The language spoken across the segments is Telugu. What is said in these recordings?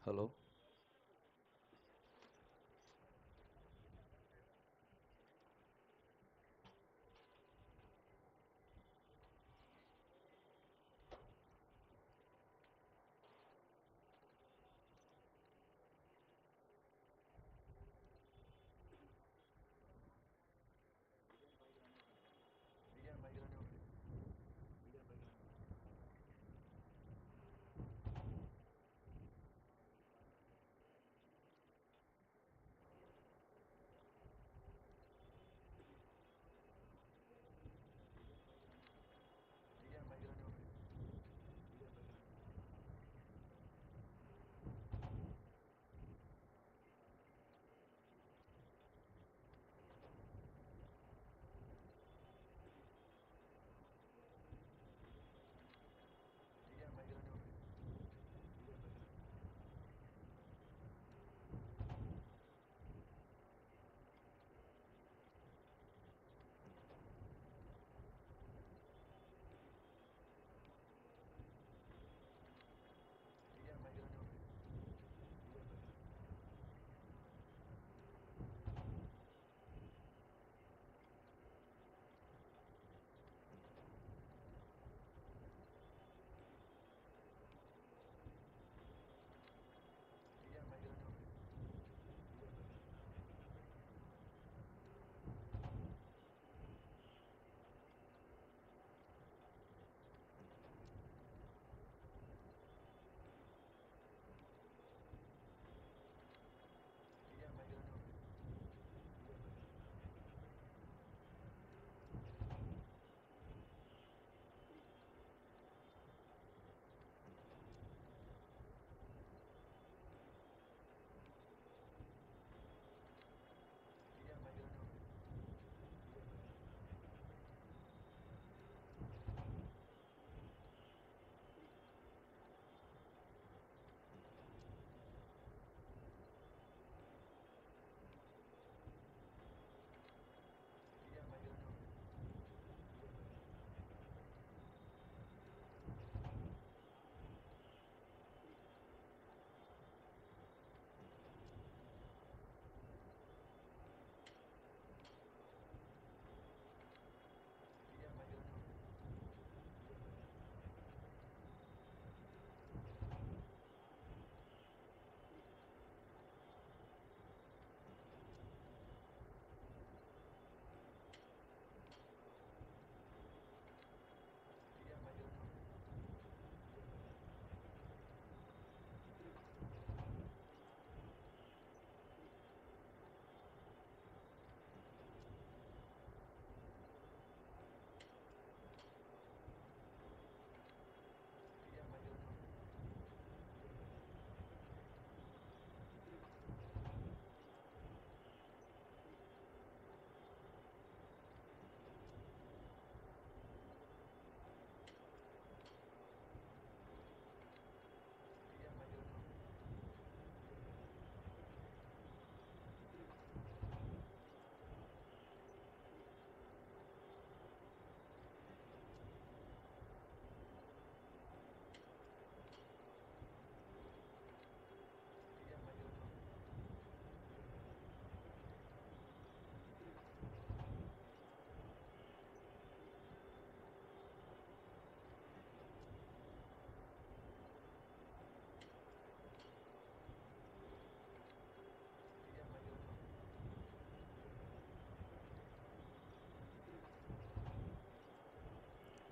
హలో.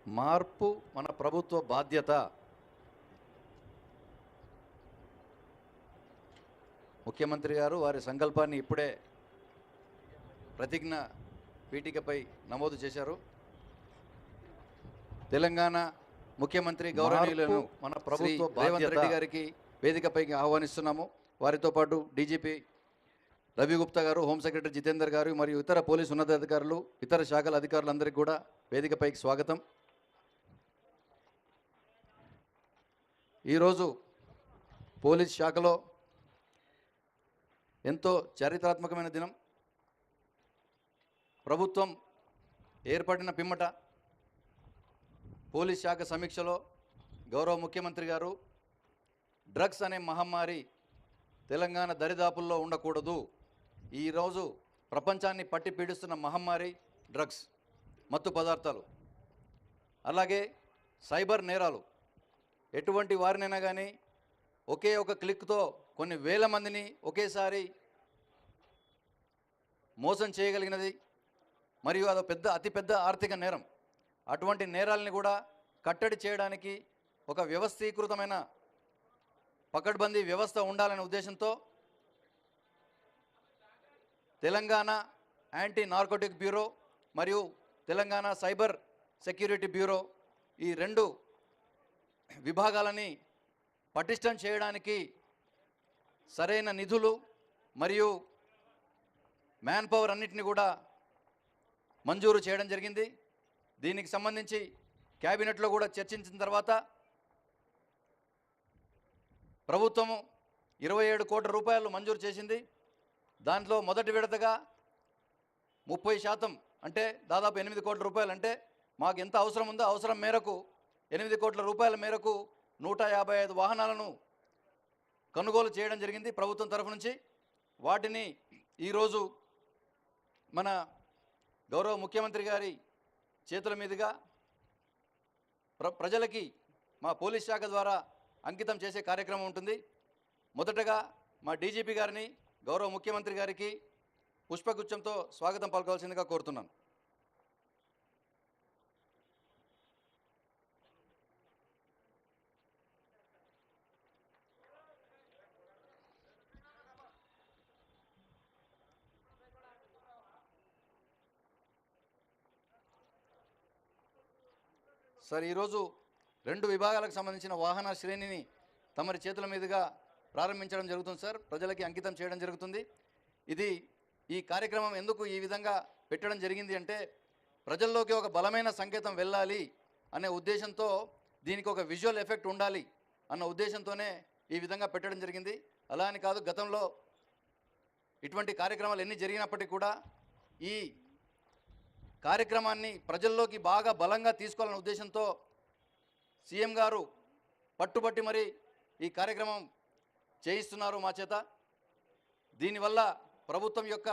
మార్పు మన ప్రభుత్వ బాధ్యత. ముఖ్యమంత్రి గారు వారి సంకల్పాన్ని ఇప్పుడే ప్రతిజ్ఞ పీఠికపై నమోదు చేశారు. తెలంగాణ ముఖ్యమంత్రి గౌరవనీయులను మన ప్రభుత్వ రేవంత్ రెడ్డి గారికి వేదికపైకి ఆహ్వానిస్తున్నాము. వారితో పాటు డీజీపీ రవి గుప్తా గారు, హోమ్ సెక్రటరీ జితేందర్ గారు మరియు ఇతర పోలీసు ఉన్నతాధికారులు, ఇతర శాఖల అధికారులందరికీ కూడా వేదికపైకి స్వాగతం. ఈరోజు పోలీస్ శాఖలో ఎంతో చారిత్రాత్మకమైన దినం. ప్రభుత్వం ఏర్పడిన పిమ్మట పోలీస్ శాఖ సమీక్షలో గౌరవ ముఖ్యమంత్రి గారు డ్రగ్స్ అనే మహమ్మారి తెలంగాణ దరిదాపుల్లో ఉండకూడదు. ఈరోజు ప్రపంచాన్ని పట్టి పీడిస్తున్న మహమ్మారి డ్రగ్స్, మత్తు పదార్థాలు, అలాగే సైబర్ నేరాలు. ఎటువంటి వారినైనా కానీ ఒకే ఒక క్లిక్తో కొన్ని వేల మందిని ఒకేసారి మోసం చేయగలిగినది, మరియు అదో అతిపెద్ద ఆర్థిక నేరం. అటువంటి నేరాలని కూడా కట్టడి చేయడానికి ఒక వ్యవస్థీకృతమైన పకడ్బందీ వ్యవస్థ ఉండాలనే ఉద్దేశంతో తెలంగాణ యాంటీ నార్కోటిక్ బ్యూరో మరియు తెలంగాణ సైబర్ సెక్యూరిటీ బ్యూరో, ఈ రెండు విభాగాలని పటిష్టం చేయడానికి సరైన నిధులు మరియు మ్యాన్ పవర్ అన్నిటిని కూడా మంజూరు చేయడం జరిగింది. దీనికి సంబంధించి క్యాబినెట్లో కూడా చర్చించిన తర్వాత ప్రభుత్వము 27 కోట్ల రూపాయలు మంజూరు చేసింది. దాంట్లో మొదటి విడతగా 30%, అంటే దాదాపు 8 కోట్ల రూపాయలు, అంటే మాకు ఎంత అవసరం ఉందో అవసరం మేరకు 8 కోట్ల రూపాయల మేరకు 155 వాహనాలను కొనుగోలు చేయడం జరిగింది ప్రభుత్వం తరఫు నుంచి. వాటిని ఈరోజు మన గౌరవ ముఖ్యమంత్రి గారి చేతుల మీదుగా ప్రజలకి మా పోలీస్ శాఖ ద్వారా అంకితం చేసే కార్యక్రమం ఉంటుంది. మొదటగా మా డీజీపీ గారిని గౌరవ ముఖ్యమంత్రి గారికి పుష్పగుచ్చంతో స్వాగతం పలకాల్సిందిగా కోరుతున్నాను. సార్, ఈరోజు 2 విభాగాలకు సంబంధించిన వాహన శ్రేణిని తమరి చేతుల మీదుగా ప్రారంభించడం జరుగుతుంది సార్. ప్రజలకి అంకితం చేయడం జరుగుతుంది. ఈ కార్యక్రమం ఎందుకు ఈ విధంగా పెట్టడం జరిగింది అంటే, ప్రజల్లోకి ఒక బలమైన సంకేతం వెళ్ళాలి అనే ఉద్దేశంతో, దీనికి ఒక విజువల్ ఎఫెక్ట్ ఉండాలి అన్న ఉద్దేశంతోనే ఈ విధంగా పెట్టడం జరిగింది. అలా అని కాదు, గతంలో ఇటువంటి కార్యక్రమాలు ఎన్ని జరిగినప్పటికీ కూడా ఈ కార్యక్రమాన్ని ప్రజల్లోకి బాగా బలంగా తీసుకోవాలనే ఉద్దేశంతో సీఎం గారు పట్టుబట్టి మరి ఈ కార్యక్రమం చేయిస్తున్నారు మా చేత. దీనివల్ల ప్రభుత్వం యొక్క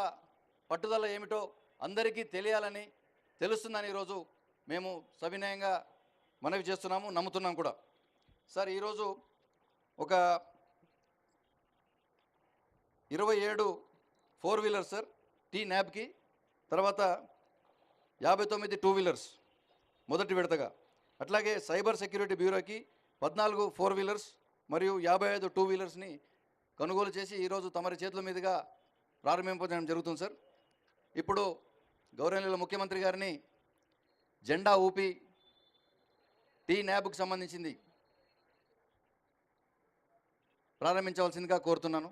పట్టుదల ఏమిటో అందరికీ తెలియాలని, తెలుస్తుందని ఈరోజు మేము సవినయంగా మనవి చేస్తున్నాము, నమ్ముతున్నాం కూడా. సార్, ఈరోజు ఒక 27 4 వీలర్స్ సార్ టీ న్యాబ్కి, తర్వాత 59 2 వీలర్స్ మొదటి విడతగా, అట్లాగే సైబర్ సెక్యూరిటీ బ్యూరోకి 14 4 వీలర్స్ మరియు 55 2 వీలర్స్ని కొనుగోలు చేసి ఈరోజు తమరి చేతుల మీదుగా ప్రారంభింపజేయడం జరుగుతుంది సార్. ఇప్పుడు గౌరవనీయుల ముఖ్యమంత్రి గారిని జెండా ఊపి టీ న్యాబ్కి సంబంధించింది ప్రారంభించవలసిందిగా కోరుతున్నాను.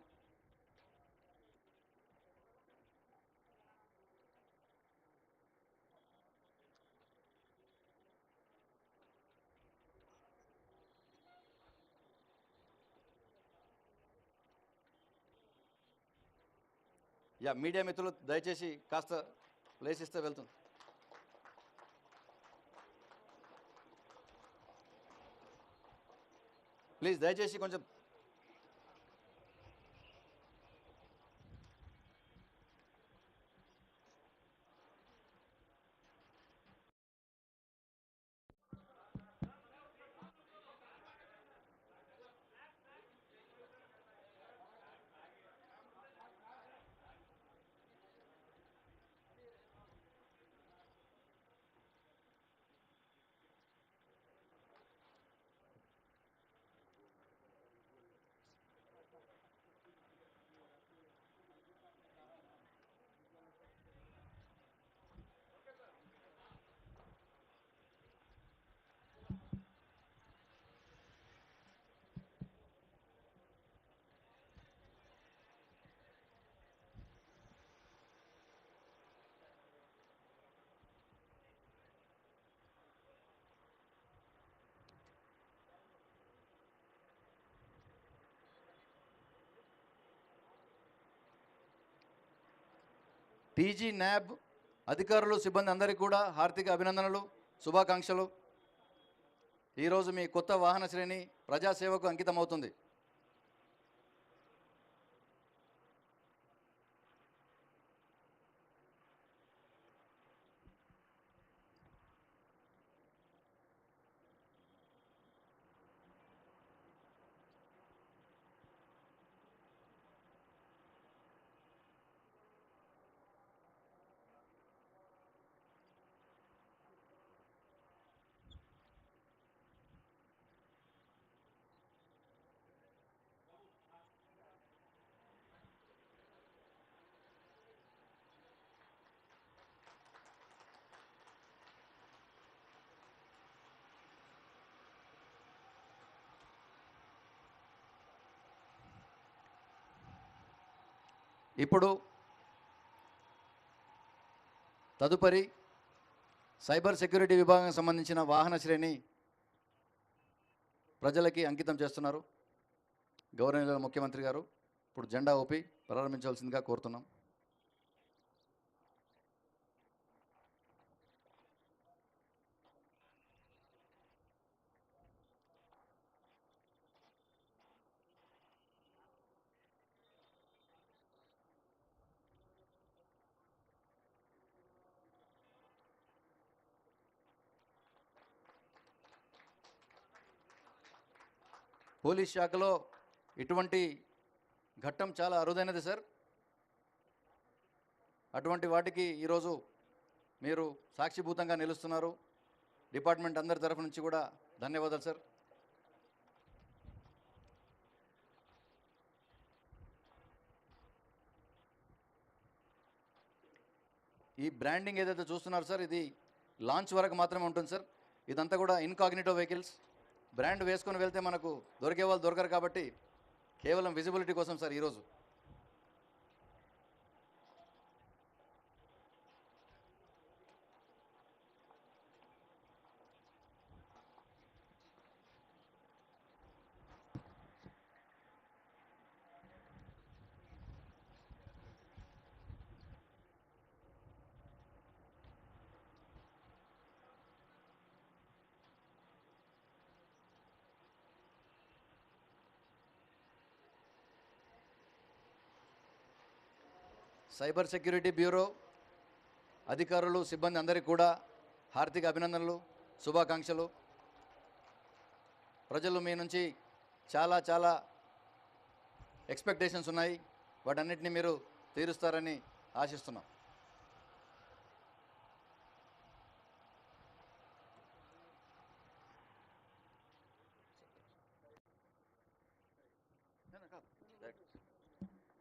మీడియా మిత్రులు దయచేసి కాస్త ప్లేస్ ఇస్తే వెళ్తుంది. ప్లీజ్ దయచేసి కొంచెం టీజీ న్యాబ్ అధికారులు, సిబ్బంది అందరికీ కూడా హార్దిక అభినందనలు, శుభాకాంక్షలు. ఈరోజు మీ కొత్త వాహన శ్రేణి ప్రజాసేవకు అంకితం అవుతుంది. ఇప్పుడు తదుపరి సైబర్ సెక్యూరిటీ విభాగానికి సంబంధించిన వాహన శ్రేణి ప్రజలకి అంకితం చేస్తున్నారు. గౌరవనీయుల ముఖ్యమంత్రి గారు ఇప్పుడు జెండా ఊపి ప్రారంభించవలసిందిగా కోరుతున్నాం. పోలీస్ శాఖలో ఇటువంటి ఘట్టం చాలా అరుదైనది సార్. అటువంటి వాటికి ఈరోజు మీరు సాక్షిభూతంగా నిలుస్తున్నారు. డిపార్ట్మెంట్ అందరి తరఫు నుంచి కూడా ధన్యవాదాలు సార్. ఈ బ్రాండింగ్ ఏదైతే చూస్తున్నారు సార్, ఇది లాంచ్ వరకు మాత్రమే ఉంటుంది సార్. ఇదంతా కూడా ఇన్కాగ్నిటో వెహికల్స్. బ్రాండ్ వేసుకొని వెళ్తే మనకు దొరికే వాళ్ళు దొరకరు కాబట్టి కేవలం విజిబిలిటీ కోసం సార్ ఈరోజు. సైబర్ సెక్యూరిటీ బ్యూరో అధికారులు, సిబ్బంది అందరికీ కూడా హార్దిక అభినందనలు, శుభాకాంక్షలు. ప్రజలు మీ నుంచి చాలా చాలా ఎక్స్పెక్టేషన్స్ ఉన్నాయి. వాటన్నిటిని మీరు తీరుస్తారని ఆశిస్తున్నాం.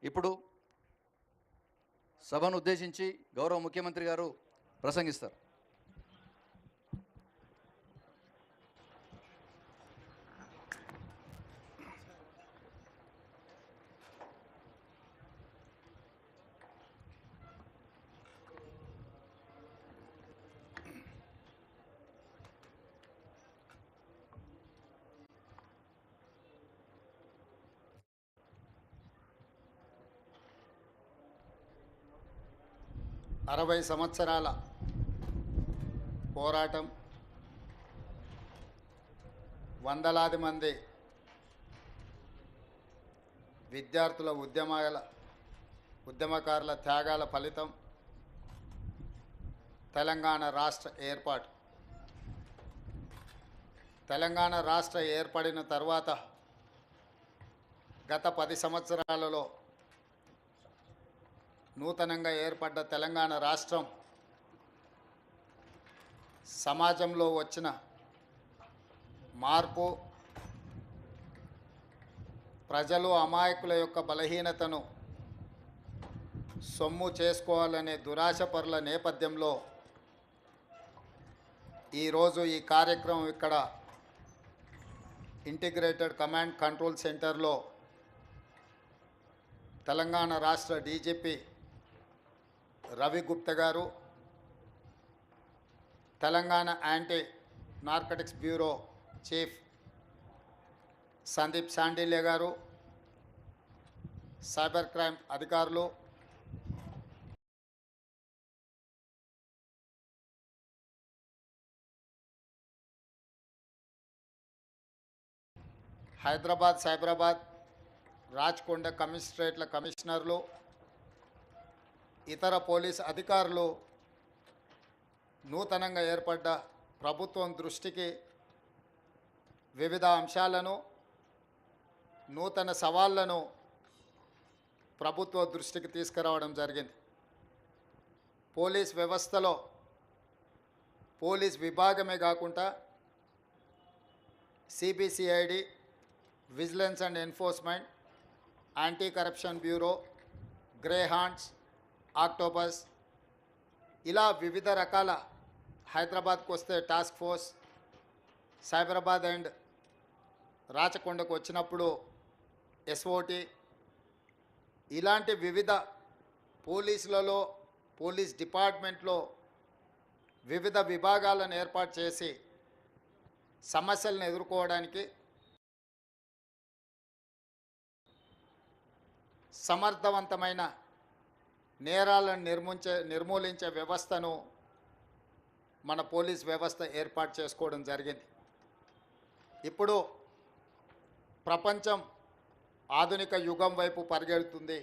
ఇప్పుడు సభను ఉద్దేశించి గౌరవ ముఖ్యమంత్రి గారు ప్రసంగిస్తారు. అరవై సంవత్సరాల పోరాటం, వందలాది మంది విద్యార్థుల ఉద్యమకారుల త్యాగాల ఫలితం తెలంగాణ రాష్ట్ర ఏర్పాటు. తెలంగాణ రాష్ట్ర ఏర్పడిన తర్వాత గత 10 సంవత్సరాలలో నూతనంగా ఏర్పడ్డ తెలంగాణ రాష్ట్రం సమాజంలో వచ్చిన మార్పు, ప్రజలు అమాయకుల యొక్క బలహీనతను సొమ్ము చేసుకోవాలనే దురాశపరుల నేపథ్యంలో ఈరోజు ఈ కార్యక్రమం ఇక్కడ ఇంటిగ్రేటెడ్ కమాండ్ కంట్రోల్ సెంటర్లో తెలంగాణ రాష్ట్ర DGP Ravi Gupta garu, Telangana anti narcotics bureau chief Sandeep Sandilya garu, cyber crime అధికారులు, హైదరాబాద్, సైబరాబాద్, రాచకొండ కమిషనరేట్ల కమిషనర్లు, ఇతర పోలీస్ అధికారులు నూతనంగా ఏర్పడ్డ ప్రభుత్వం దృష్టికి వివిధ అంశాలను, నూతన సవాళ్లను ప్రభుత్వ దృష్టికి తీసుకురావడం జరిగింది. పోలీస్ వ్యవస్థలో పోలీస్ విభాగమే కాకుండా CBCID, vigilance and enforcement, anti corruption bureau, grey hands, octopus, ఇలా వివిధ రకాల, హైదరాబాద్కు వస్తే టాస్క్ ఫోర్స్, సైబరాబాద్ అండ్ రాచకొండకు వచ్చినప్పుడు ఎస్ఓటి, ఇలాంటి వివిధ పోలీసులలో పోలీస్ డిపార్ట్మెంట్లో వివిధ విభాగాలను ఏర్పాటు చేసి సమస్యలను ఎదుర్కోవడానికి సమర్థవంతమైన నేరాలను నిర్మూలించే వ్యవస్థను మన పోలీస్ వ్యవస్థ ఏర్పాటు చేసుకోవడం జరిగింది. ఇప్పుడు ప్రపంచం ఆధునిక యుగం వైపు పరిగెడుతుంది.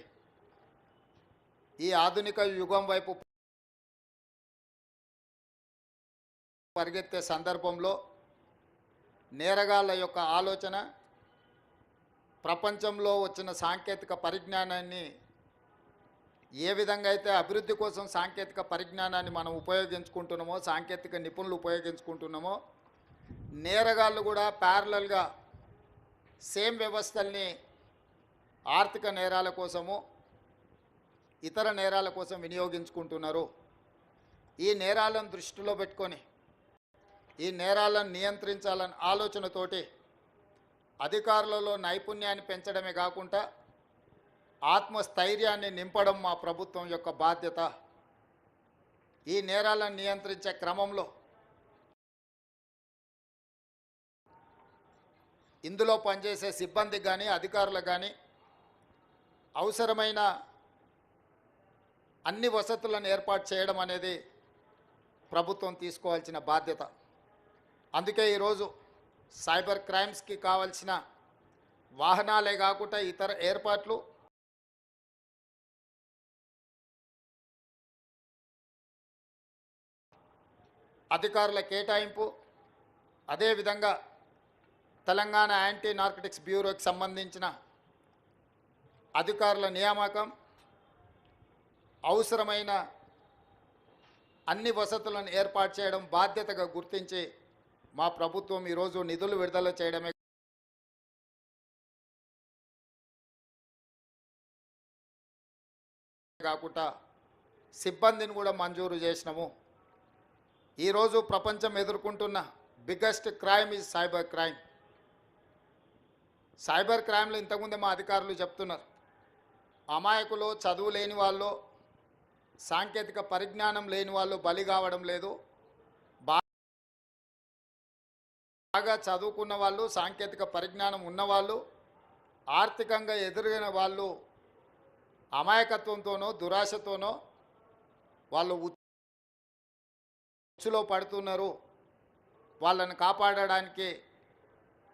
ఈ ఆధునిక యుగం వైపు పరిగెత్తే సందర్భంలో నేరగాళ్ళ యొక్క ఆలోచన ప్రపంచంలో వచ్చిన సాంకేతిక పరిజ్ఞానాన్ని ఏ విధంగా అయితే అభివృద్ధి కోసం సాంకేతిక పరిజ్ఞానాన్ని మనం ఉపయోగించుకుంటున్నామో, సాంకేతిక నిపుణులు ఉపయోగించుకుంటున్నామో, నేరగాళ్ళు కూడా ప్యారలల్గా సేమ్ వ్యవస్థల్ని ఆర్థిక నేరాల కోసము ఇతర నేరాల కోసం వినియోగించుకుంటున్నారు. ఈ నేరాలను దృష్టిలో పెట్టుకొని ఈ నేరాలను నియంత్రించాలన్న ఆలోచనతోటి అధికారులలో నైపుణ్యాన్ని పెంచడమే కాకుండా ఆత్మస్థైర్యాన్ని నింపడం మా ప్రభుత్వం యొక్క బాధ్యత. ఈ నేరాలను నియంత్రించే క్రమంలో ఇందులో పనిచేసే సిబ్బందికి కానీ అధికారులకు కానీ అవసరమైన అన్ని వసతులను ఏర్పాటు చేయడం అనేది ప్రభుత్వం తీసుకోవాల్సిన బాధ్యత. అందుకే ఈరోజు సైబర్ క్రైమ్స్కి కావాల్సిన వాహనాలే కాకుండా ఇతర ఏర్పాట్లు అధికారుల కేటాయింపు, అదేవిధంగా తెలంగాణ యాంటీ నార్కటిక్స్ బ్యూరోకి సంబంధించిన అధికారుల నియామకం, అవసరమైన అన్ని వసతులను ఏర్పాటు చేయడం బాధ్యతగా గుర్తించి మా ప్రభుత్వం ఈరోజు నిధులు విడుదల చేయడమే కాకుండా సిబ్బందిని కూడా మంజూరు చేసినాము. ఈరోజు ప్రపంచం ఎదుర్కొంటున్న biggest crime is cyber crime. Cyber క్రైమ్లో ఇంతకుముందే మా అధికారులు చెప్తున్నారు, అమాయకులు, చదువు లేని వాళ్ళు, సాంకేతిక పరిజ్ఞానం లేని వాళ్ళు బలి కావడం లేదు. బాగా చదువుకున్న వాళ్ళు, సాంకేతిక పరిజ్ఞానం ఉన్నవాళ్ళు, ఆర్థికంగా ఎదురైన వాళ్ళు అమాయకత్వంతోనో దురాశతోనో వాళ్ళు ఉచ్చులో పడుతున్నారు. వాళ్ళని కాపాడడానికి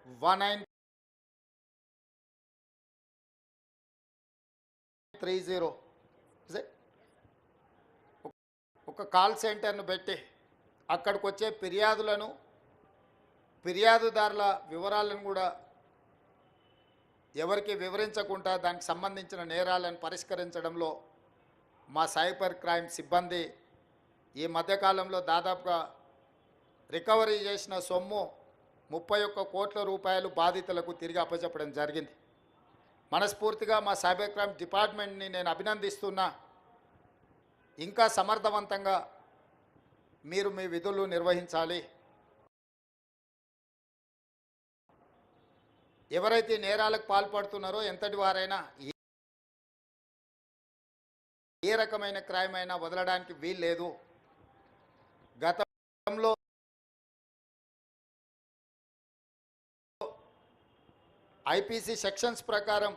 1930 ఒక కాల్ సెంటర్ను పెట్టి అక్కడికి వచ్చే ఫిర్యాదుదారుల వివరాలను కూడా ఎవరికి వివరించకుండా దానికి సంబంధించిన నేరాలను పరిష్కరించడంలో మా సైబర్ క్రైమ్ సిబ్బంది ఈ మధ్యకాలంలో దాదాపుగా రికవరీ చేసిన సొమ్ము 31 కోట్ల రూపాయలు బాధితులకు తిరిగి అప్పచెప్పడం జరిగింది. మనస్ఫూర్తిగా మా సైబర్ క్రైమ్ డిపార్ట్మెంట్ని నేను అభినందిస్తున్నా. ఇంకా సమర్థవంతంగా మీరు మీ విధులు నిర్వహించాలి. ఎవరైతే నేరాలకు పాల్పడుతున్నారో ఎంతటి వారైనా ఏ రకమైన క్రైమ్ అయినా వదలడానికి వీల్లేదు. గతంలో ఐపీసీ సెక్షన్స్ ప్రకారం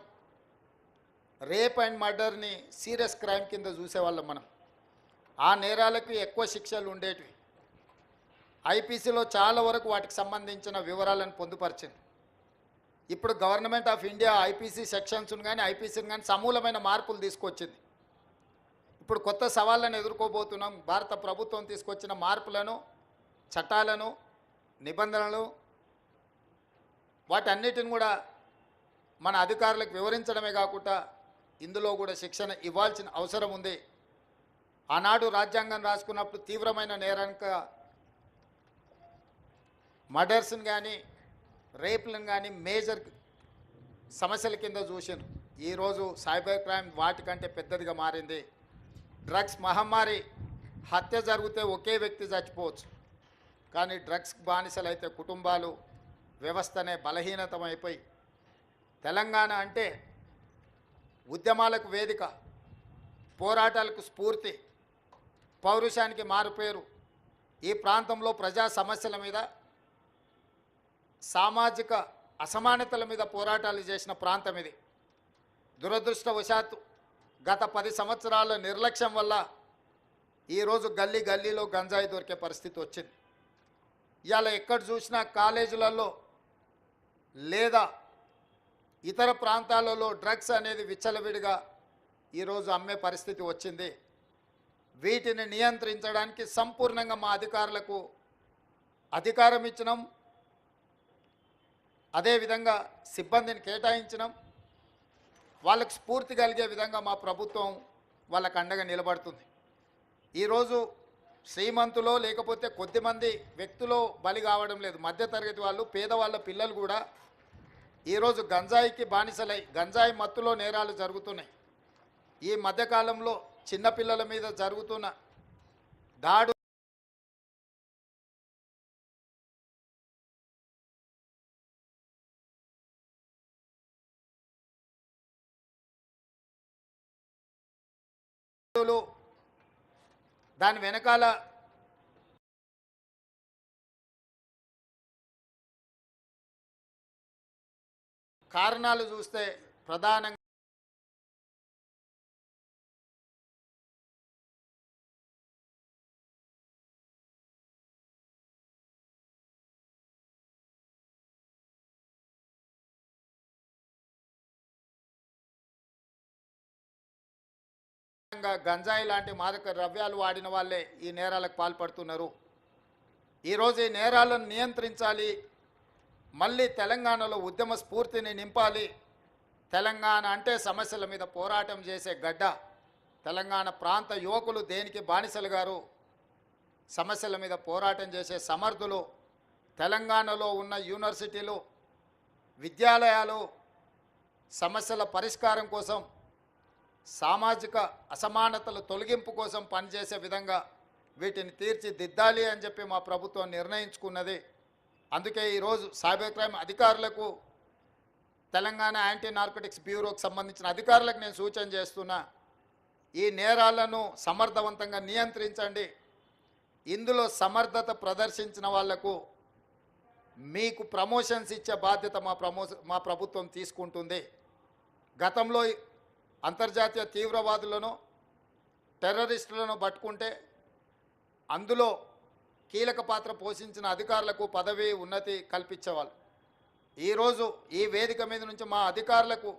రేప్ అండ్ మర్డర్ని సీరియస్ క్రైమ్ కింద చూసేవాళ్ళం మనం. ఆ నేరాలకు ఎక్కువ శిక్షలు ఉండేటివి. ఐపీసీలో చాలా వరకు వాటికి సంబంధించిన వివరాలను పొందుపరిచింది. ఇప్పుడు గవర్నమెంట్ ఆఫ్ ఇండియా ఐపీసీ సెక్షన్స్ను కానీ ఐపీసీని కానీ సమూలమైన మార్పులు తీసుకొచ్చింది. ఇప్పుడు కొత్త సవాళ్ళను ఎదుర్కోబోతున్నాం. భారత ప్రభుత్వం తీసుకొచ్చిన మార్పులను, చట్టాలను, నిబంధనలు వాటన్నిటిని కూడా మన అధికారులకు వివరించడమే కాకుండా ఇందులో కూడా శిక్షణ ఇవ్వాల్సిన అవసరం ఉంది. ఆనాడు రాజ్యాంగం రాసుకున్నప్పుడు తీవ్రమైన నేరానికి మర్డర్స్ని కానీ రేపులను కానీ మేజర్ సమస్యల కింద చూసాను. ఈరోజు సైబర్ క్రైమ్ వాటికంటే పెద్దదిగా మారింది. డ్రగ్స్ మహమ్మారి, హత్య జరిగితే ఒకే వ్యక్తి చచ్చిపోవచ్చు, కానీ డ్రగ్స్ బానిసలైతే కుటుంబాలు, వ్యవస్థనే బలహీనతమైపోయి తెలంగాణ అంటే ఉద్యమాలకు వేదిక, పోరాటాలకు స్ఫూర్తి, పౌరుషానికి మారుపేరు. ఈ ప్రాంతంలో ప్రజా సమస్యల మీద, సామాజిక అసమానతల మీద పోరాటాలు చేసిన ప్రాంతం ఇది. దురదృష్టవశాత్తు గత 10 సంవత్సరాల నిర్లక్ష్యం వల్ల ఈరోజు గల్లీ గల్లీలో గంజాయి దొరికే పరిస్థితి వచ్చింది. ఇవాళ ఎక్కడ చూసినా కాలేజీలలో లేదా ఇతర ప్రాంతాలలో డ్రగ్స్ అనేది విచ్చలవిడిగా ఈరోజు అమ్మే పరిస్థితి వచ్చింది. వీటిని నియంత్రించడానికి సంపూర్ణంగా మా అధికారులకు అధికారం ఇచ్చినాం, అదేవిధంగా సిబ్బందిని కేటాయించినాం. వాళ్ళకు స్ఫూర్తి కలిగే విధంగా మా ప్రభుత్వం వాళ్ళకు అండగా నిలబడుతుంది. ఈరోజు శ్రీమంతులో లేకపోతే కొద్దిమంది వ్యక్తులు బలి కావడం లేదు. మధ్యతరగతి వాళ్ళు, పేదవాళ్ళ పిల్లలు కూడా ఈరోజు గంజాయికి బానిసలై గంజాయి మత్తులో నేరాలు జరుగుతున్నాయి. ఈ మధ్యకాలంలో చిన్నపిల్లల మీద జరుగుతున్న దాడు దాని వెనకాల కారణాలు చూస్తే ప్రధానంగా గంజాయి లాంటి మాదక ద్రవ్యాలు వాడిన వాళ్ళే ఈ నేరాలకు పాల్పడుతున్నారు. ఈరోజు ఈ నేరాలను నియంత్రించాలి, మళ్ళీ తెలంగాణలో ఉద్యమ స్ఫూర్తిని నింపాలి. తెలంగాణ అంటే సమస్యల మీద పోరాటం చేసే గడ్డ. తెలంగాణ ప్రాంత యువకులు దేనికి బానిసలు గారు, సమస్యల మీద పోరాటం చేసే సమర్థులు. తెలంగాణలో ఉన్న యూనివర్సిటీలు, విద్యాలయాలు సమస్యల పరిష్కారం కోసం, సామాజిక అసమానతల తొలగింపు కోసం పనిచేసే విధంగా వీటిని తీర్చిదిద్దాలి అని చెప్పి మా ప్రభుత్వం నిర్ణయించుకున్నది. అందుకే ఈరోజు సైబర్ క్రైమ్ అధికారులకు, తెలంగాణ యాంటీ నార్కోటిక్స్ బ్యూరోకి సంబంధించిన అధికారులకు నేను సూచన చేస్తున్నా, ఈ నేరాలను సమర్థవంతంగా నియంత్రించండి. ఇందులో సమర్థత ప్రదర్శించిన వాళ్లకు మీకు ప్రమోషన్స్ ఇచ్చే బాధ్యత మా ప్రభుత్వం తీసుకుంటుంది. గతంలో అంతర్జాతీయ తీవ్రవాదులను, టెర్రరిస్టులను పట్టుకుంటే అందులో కీలక పాత్ర పోషించిన అధికారులకు పదవి ఉన్నతి కల్పించేవాళ్ళు. ఈరోజు ఈ వేదిక మీద నుంచి మా అధికారులకు,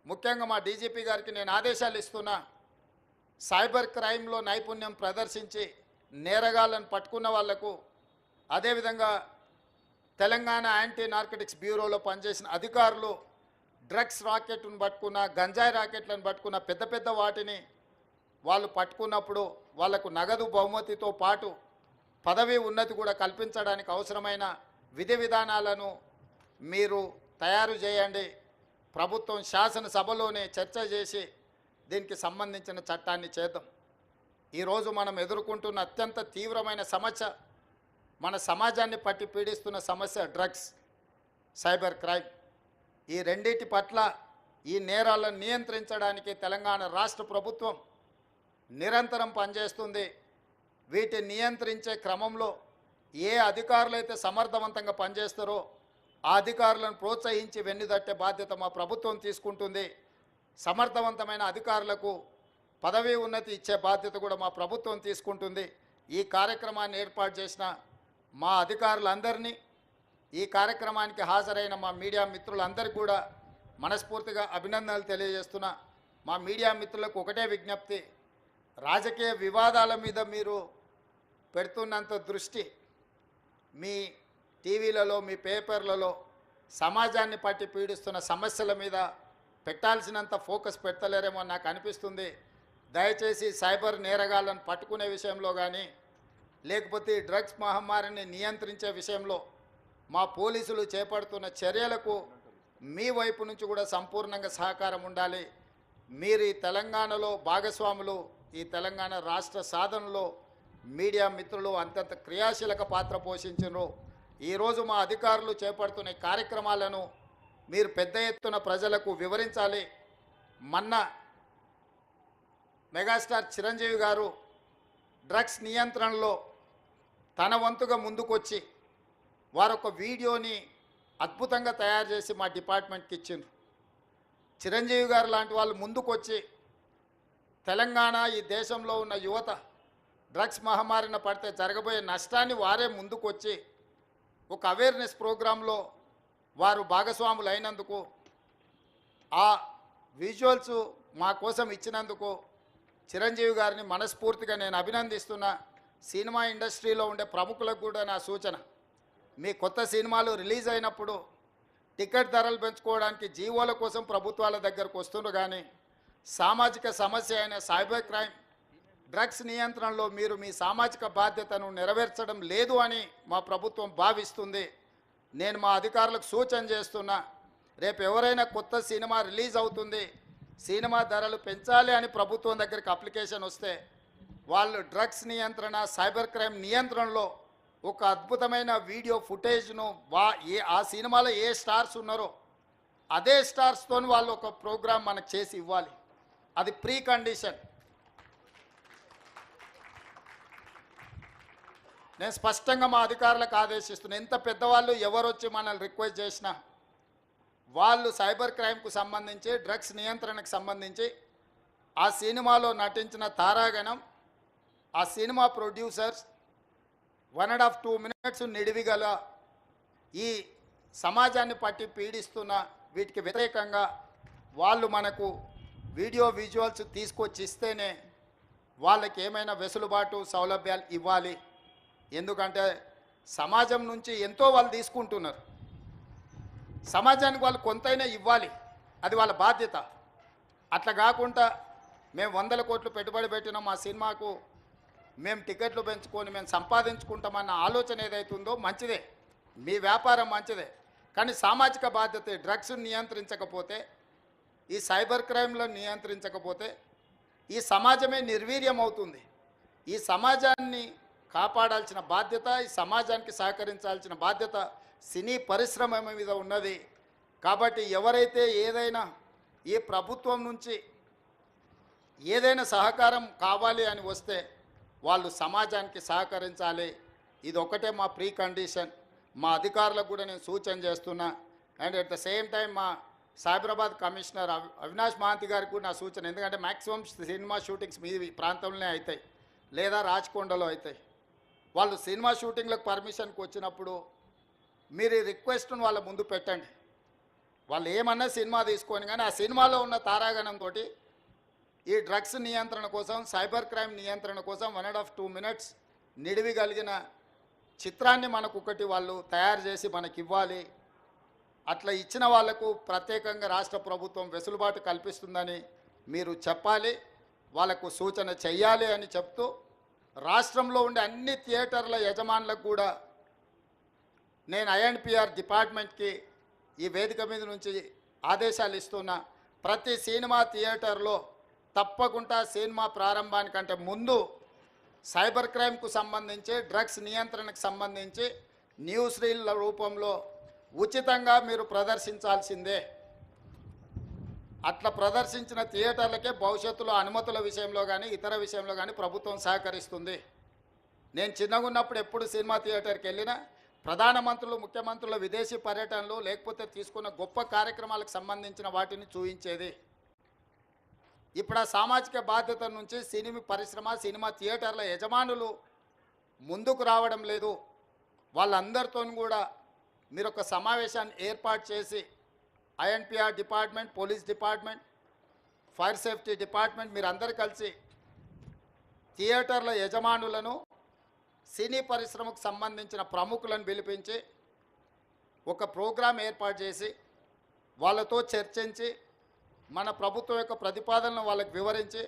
ముఖ్యంగా మా డీజీపీ గారికి నేను ఆదేశాలు ఇస్తున్నా, సైబర్ క్రైమ్లో నైపుణ్యం ప్రదర్శించి నేరగాళ్లను పట్టుకున్న వాళ్లకు, అదేవిధంగా తెలంగాణ యాంటీ నార్కోటిక్స్ బ్యూరోలో పనిచేసిన అధికారులు డ్రగ్స్ రాకెట్ను పట్టుకున్న, గంజాయి రాకెట్లను పట్టుకున్న, పెద్ద పెద్ద వాటిని వాళ్ళు పట్టుకున్నప్పుడు వాళ్లకు నగదు బహుమతితో పాటు పదవి ఉన్నతి కూడా కల్పించడానికి అవసరమైన విధి విధానాలను మీరు తయారు చేయండి. ప్రభుత్వం శాసనసభలోనే చర్చ చేసి దీనికి సంబంధించిన చట్టాన్ని చేద్దాం. ఈరోజు మనం ఎదుర్కొంటున్న అత్యంత తీవ్రమైన సమస్య, మన సమాజాన్ని పట్టి పీడిస్తున్న సమస్య డ్రగ్స్, సైబర్ క్రైమ్. ఈ రెండింటి పట్ల ఈ నేరాలను నియంత్రించడానికి తెలంగాణ రాష్ట్ర ప్రభుత్వం నిరంతరం పనిచేస్తుంది. వీటిని నియంత్రించే క్రమంలో ఏ అధికారులైతే సమర్థవంతంగా పనిచేస్తారో ఆ అధికారులను ప్రోత్సహించి వెన్నుదట్టే బాధ్యత మా ప్రభుత్వం తీసుకుంటుంది. సమర్థవంతమైన అధికారులకు పదవీ ఉన్నతి ఇచ్చే బాధ్యత కూడా మా ప్రభుత్వం తీసుకుంటుంది. ఈ కార్యక్రమాన్ని ఏర్పాటు చేసిన మా అధికారులందరినీ, ఈ కార్యక్రమానికి హాజరైన మా మీడియా మిత్రులందరికీ కూడా మనస్ఫూర్తిగా అభినందనలు తెలియజేస్తున్నా. మా మీడియా మిత్రులకు ఒకటే విజ్ఞప్తి, రాజకీయ వివాదాల మీద మీరు పెడుతున్నంత దృష్టి మీ టీవీలలో, మీ పేపర్లలో సమాజాన్ని పట్టి పీడిస్తున్న సమస్యల మీద పెట్టాల్సినంత ఫోకస్ పెట్టలేరేమో నాకు అనిపిస్తుంది. దయచేసి సైబర్ నేరగాళ్లను పట్టుకునే విషయంలో కానీ, లేకపోతే డ్రగ్స్ మహమ్మారిని నియంత్రించే విషయంలో మా పోలీసులు చేపడుతున్న చర్యలకు మీ వైపు నుంచి కూడా సంపూర్ణంగా సహకారం ఉండాలి. మీరు ఈ తెలంగాణలో భాగస్వాములు, ఈ తెలంగాణ రాష్ట్ర సాధనలో మీడియా మిత్రులు అంతంత క్రియాశీలక పాత్ర పోషించారు. ఈరోజు మా అధికారులు చేపడుతున్న కార్యక్రమాలను మీరు పెద్ద ఎత్తున ప్రజలకు వివరించాలి. మెగాస్టార్ చిరంజీవి గారు డ్రగ్స్ నియంత్రణలో తన వంతుగా ముందుకొచ్చి వారొక వీడియోని అద్భుతంగా తయారు చేసి మా డిపార్ట్మెంట్కి ఇచ్చిండ్రు. చిరంజీవి గారు లాంటి వాళ్ళు ముందుకొచ్చి తెలంగాణ ఈ దేశంలో ఉన్న యువత డ్రగ్స్ మహమ్మారిన పడితే జరగబోయే నష్టాన్ని వారే ముందుకొచ్చి ఒక అవేర్నెస్ ప్రోగ్రాంలో వారు భాగస్వాములు అయినందుకు, ఆ విజువల్స్ మా కోసం ఇచ్చినందుకు చిరంజీవి గారిని మనస్ఫూర్తిగా నేను అభినందిస్తున్నా. సినిమా ఇండస్ట్రీలో ఉండే ప్రముఖులకు కూడా నా సూచన, మీ కొత్త సినిమాలు రిలీజ్ అయినప్పుడు టికెట్ ధరలు పెంచుకోవడానికి జీవోల కోసం ప్రభుత్వాల దగ్గరకు వస్తుండ్రు, కానీ సామాజిక సమస్య అయిన సైబర్ క్రైమ్ డ్రగ్స్ నియంత్రణలో మీరు మీ సామాజిక బాధ్యతను నెరవేర్చడం లేదు అని మా ప్రభుత్వం భావిస్తుంది. నేను మా అధికారులకు సూచన చేస్తున్నా, రేపు ఎవరైనా కొత్త సినిమా రిలీజ్ అవుతుంది, సినిమా ధరలు పెంచాలి అని ప్రభుత్వం దగ్గరికి అప్లికేషన్ వస్తే వాళ్ళు డ్రగ్స్ నియంత్రణ సైబర్ క్రైమ్ నియంత్రణలో ఒక అద్భుతమైన వీడియో ఫుటేజ్ను ఆ సినిమాలో ఏ స్టార్స్ ఉన్నారో అదే స్టార్స్తో వాళ్ళు ఒక ప్రోగ్రాం మనకు చేసి ఇవ్వాలి. అది ప్రీ కండిషన్. నేను స్పష్టంగా మా అధికారులకు ఆదేశిస్తున్నాను, ఎంత పెద్దవాళ్ళు ఎవరు వచ్చి మనల్ని రిక్వెస్ట్ చేసినా వాళ్ళు సైబర్ క్రైమ్కు సంబంధించి డ్రగ్స్ నియంత్రణకు సంబంధించి ఆ సినిమాలో నటించిన తారాగణం, ఆ సినిమా ప్రొడ్యూసర్స్ 1.5-2 minutes నిడివిగల ఈ సమాజాన్ని పట్టి పీడిస్తున్న వీటికి వ్యతిరేకంగా వాళ్ళు మనకు వీడియో విజువల్స్ తీసుకొచ్చి ఇస్తేనే వాళ్ళకి ఏమైనా వెసులుబాటు సౌలభ్యాలు ఇవ్వాలి. ఎందుకంటే సమాజం నుంచి ఎంతో వాళ్ళు తీసుకుంటున్నారు, సమాజానికి వాళ్ళు కొంతైనా ఇవ్వాలి, అది వాళ్ళ బాధ్యత. అట్లా కాకుండా మేము 100 కోట్లు పెట్టుబడి పెట్టినాం మా సినిమాకు, మేము టికెట్లు పెంచుకొని మేము సంపాదించుకుంటామన్న ఆలోచన ఏదైతుందో మంచిదే, మీ వ్యాపారం మంచిదే, కానీ సామాజిక బాధ్యత డ్రగ్స్ నియంత్రించకపోతే, ఈ సైబర్ క్రైమ్లో నియంత్రించకపోతే ఈ సమాజమే నిర్వీర్యం అవుతుంది. ఈ సమాజాన్ని కాపాడాల్సిన బాధ్యత, ఈ సమాజానికి సహకరించాల్సిన బాధ్యత సినీ పరిశ్రమ మీద ఉన్నది. కాబట్టి ఎవరైతే ఏదైనా ఈ ప్రభుత్వం నుంచి ఏదైనా సహకారం కావాలి అని వస్తే వాళ్ళు సమాజానికి సహకరించాలి. ఇది ఒకటే మా ప్రీ కండిషన్. మా అధికారులకు కూడా నేను సూచన చేస్తున్నా. And at the same time మా సైబరాబాద్ కమిషనర్ అవినాష్ మహాంతి గారికి కూడా నా సూచన, ఎందుకంటే మ్యాక్సిమం సినిమా షూటింగ్స్ మీ ప్రాంతంలోనే అవుతాయి లేదా రాచకొండలో అవుతాయి. వాళ్ళు సినిమా షూటింగ్లకు పర్మిషన్కి వచ్చినప్పుడు మీరు ఈ రిక్వెస్ట్ను వాళ్ళ ముందు పెట్టండి. వాళ్ళు ఏమన్నా సినిమా తీసుకొని, కానీ ఆ సినిమాలో ఉన్న తారాగణంతో ఈ డ్రగ్స్ నియంత్రణ కోసం, సైబర్ క్రైమ్ నియంత్రణ కోసం 1.5-2 minutes నిడివి కలిగిన చిత్రాన్ని మనకు ఒకటి వాళ్ళు తయారు చేసి మనకి ఇవ్వాలి. అట్లా ఇచ్చిన వాళ్లకు ప్రత్యేకంగా రాష్ట్ర ప్రభుత్వం వెసులుబాటు కల్పిస్తుందని మీరు చెప్పాలి, వాళ్ళకు సూచన చెయ్యాలి అని చెప్తూ, రాష్ట్రంలో ఉండే అన్ని థియేటర్ల యజమానులకు కూడా నేను ఐఎన్పిఆర్ డిపార్ట్మెంట్కి ఈ వేదిక మీద నుంచి ఆదేశాలు ఇస్తున్నా. ప్రతి సినిమా థియేటర్లో తప్పకుండా సినిమా ప్రారంభానికంటే ముందు సైబర్ క్రైమ్కు సంబంధించి, డ్రగ్స్ నియంత్రణకు సంబంధించి న్యూస్ రీల్ల రూపంలో ఉచితంగా మీరు ప్రదర్శించాల్సిందే. అట్లా ప్రదర్శించిన థియేటర్లకే భవిష్యత్తులో అనుమతుల విషయంలో కానీ ఇతర విషయంలో కానీ ప్రభుత్వం సహకరిస్తుంది. నేను చిన్నగా ఉన్నప్పుడు ఎప్పుడు సినిమా థియేటర్కి వెళ్ళినా ప్రధానమంత్రులు, ముఖ్యమంత్రుల విదేశీ పర్యటనలు లేకపోతే తీసుకున్న గొప్ప కార్యక్రమాలకు సంబంధించిన వాటిని చూపించేది. ఇప్పుడు ఆ సామాజిక బాధ్యత నుంచి సినిమా పరిశ్రమ, సినిమా థియేటర్ల యజమానులు ముందుకు రావడం లేదు. వాళ్ళందరితో కూడా మీరు ఒక సమావేశాన్ని ఏర్పాటు చేసి INPR department, police department, fire safety department మీరు అందరు కలిసి థియేటర్ల యజమానులను, సినీ పరిశ్రమకు సంబంధించిన ప్రముఖులను పిలిపించి ఒక ప్రోగ్రాం ఏర్పాటు చేసి వాళ్ళతో చర్చించి మన ప్రభుత్వం యొక్క ప్రతిపాదనను వాళ్ళకి వివరించి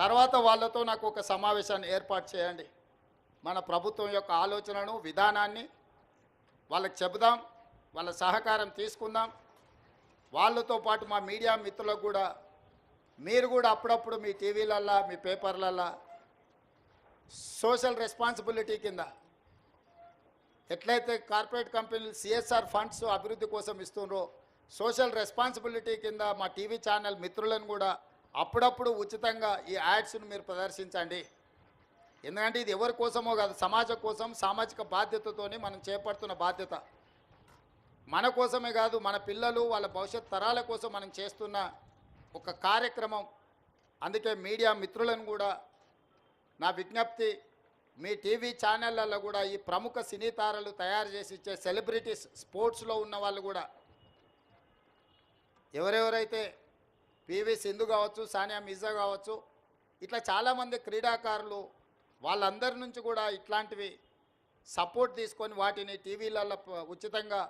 తర్వాత వాళ్ళతో నాకు ఒక సమావేశాన్ని ఏర్పాటు చేయండి. మన ప్రభుత్వం యొక్క ఆలోచనను, విధానాన్ని వాళ్ళకి చెబుదాం, వాళ్ళ సహకారం తీసుకుందాం. వాళ్ళతో పాటు మా మీడియా మిత్రులకు కూడా మీరు కూడా అప్పుడప్పుడు మీ టీవీలల్లో, మీ పేపర్లల్లో సోషల్ రెస్పాన్సిబిలిటీ కింద ఎట్లయితే కార్పొరేట్ కంపెనీలు సిఎస్ఆర్ ఫండ్స్ అభివృద్ధి కోసం ఇస్తున్నారో, సోషల్ రెస్పాన్సిబిలిటీ కింద మా టీవీ ఛానల్ మిత్రులను కూడా అప్పుడప్పుడు ఉచితంగా ఈ యాడ్స్ను మీరు ప్రదర్శించండి. ఎందుకంటే ఇది ఎవరి కోసమో కాదు, సమాజం కోసం సామాజిక బాధ్యతతోని మనం చేపడుతున్న బాధ్యత. మన కోసమే కాదు, మన పిల్లలు వాళ్ళ భవిష్యత్ తరాల కోసం మనం చేస్తున్న ఒక కార్యక్రమం. అందుకే మీడియా మిత్రులను కూడా నా విజ్ఞప్తి, మీ టీవీ ఛానళ్ళల్లో కూడా ఈ ప్రముఖ సినీ తారలు తయారు చేసి ఇచ్చే సెలబ్రిటీస్, స్పోర్ట్స్లో ఉన్న వాళ్ళు కూడా ఎవరెవరైతే పివి సింధు కావచ్చు, సానియా మిర్జా కావచ్చు, ఇట్లా చాలామంది క్రీడాకారులు, వాళ్ళందరి నుంచి కూడా ఇట్లాంటివి సపోర్ట్ తీసుకొని వాటిని టీవీలలో ఉచితంగా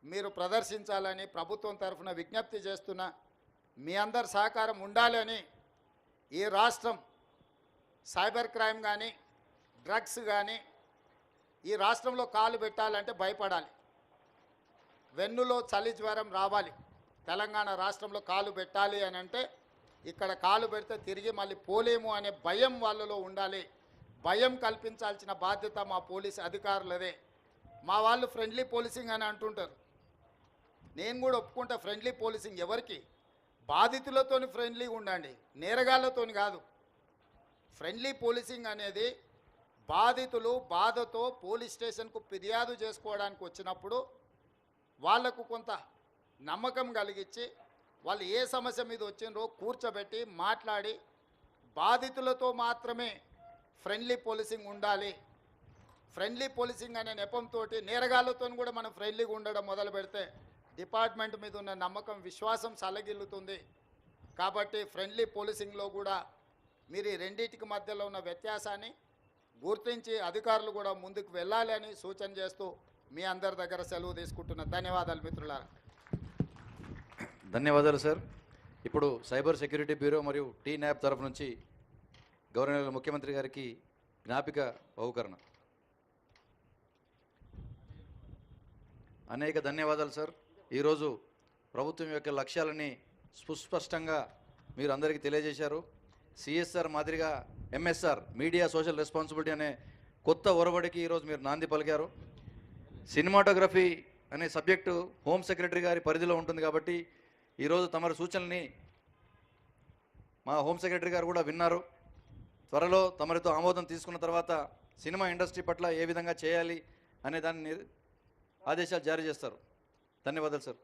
మీరు ప్రదర్శించాలని ప్రభుత్వం తరఫున విజ్ఞప్తి చేస్తున్నా. మీ అందరి సహకారం ఉండాలని. ఈ రాష్ట్రం సైబర్ క్రైమ్ కానీ, డ్రగ్స్ కానీ ఈ రాష్ట్రంలో కాలు పెట్టాలంటే భయపడాలి. వెన్నులో చలి జ్వరం రావాలి. తెలంగాణ రాష్ట్రంలో కాలు పెట్టాలి అని అంటే ఇక్కడ కాలు పెడితే తిరిగి మళ్ళీ పోలేము అనే భయం వాళ్ళలో ఉండాలి. భయం కల్పించాల్సిన బాధ్యత మా పోలీసు అధికారులదే. మా వాళ్ళు ఫ్రెండ్లీ పోలీసింగ్ అని అంటుంటారు. నేను కూడా ఒప్పుకుంటా, ఫ్రెండ్లీ పోలీసింగ్ ఎవరికి? బాధితులతోని ఫ్రెండ్లీగా ఉండండి, నేరగాళ్లతోని కాదు. ఫ్రెండ్లీ పోలీసింగ్ అనేది బాధితులు బాధతో పోలీస్ స్టేషన్కు ఫిర్యాదు చేసుకోవడానికి వచ్చినప్పుడు వాళ్లకు కొంత నమ్మకం కలిగించి, వాళ్ళు ఏ సమస్య మీద వచ్చిందో కూర్చోబెట్టి మాట్లాడి, బాధితులతో మాత్రమే ఫ్రెండ్లీ పోలీసింగ్ ఉండాలి. ఫ్రెండ్లీ పోలీసింగ్ అనే నెపంతో నేరగాళ్లతో కూడా మనం ఫ్రెండ్లీగా ఉండడం మొదలు పెడితే డిపార్ట్మెంట్ మీద ఉన్న నమ్మకం, విశ్వాసం సలగిల్లుతుంది. కాబట్టి ఫ్రెండ్లీ పోలీసింగ్లో కూడా మీరు ఈ రెండింటికి మధ్యలో ఉన్న వ్యత్యాసాన్ని గుర్తించి అధికారులు కూడా ముందుకు వెళ్ళాలి అని సూచన చేస్తూ మీ అందరి దగ్గర సెలవు తీసుకుంటున్నా. ధన్యవాదాలు మిత్రులారా. ధన్యవాదాలు సార్. ఇప్పుడు సైబర్ సెక్యూరిటీ బ్యూరో మరియు టీ న్యాప్ తరఫు నుంచి గౌరవనీయుల ముఖ్యమంత్రి గారికి జ్ఞాపిక బహుకరణ. అనేక ధన్యవాదాలు సార్. ఈరోజు ప్రభుత్వం యొక్క లక్ష్యాలని సుస్పష్టంగా మీరు అందరికీ తెలియజేశారు. సిఎస్ఆర్ మాదిరిగా ఎంఎస్ఆర్, మీడియా సోషల్ రెస్పాన్సిబిలిటీ అనే కొత్త ఒరవడికి ఈరోజు మీరు నాంది పలికారు. సినిమాటోగ్రఫీ అనే సబ్జెక్టు హోమ్ సెక్రటరీ గారి పరిధిలో ఉంటుంది కాబట్టి ఈరోజు తమరి సూచనల్ని మా హోమ్ సెక్రటరీ గారు కూడా విన్నారు. త్వరలో తమరితో ఆమోదం తీసుకున్న తర్వాత సినిమా ఇండస్ట్రీ పట్ల ఏ విధంగా చేయాలి అనే దాన్ని ఆదేశాలు జారీ చేస్తారు. ధన్యవాదాలు సార్.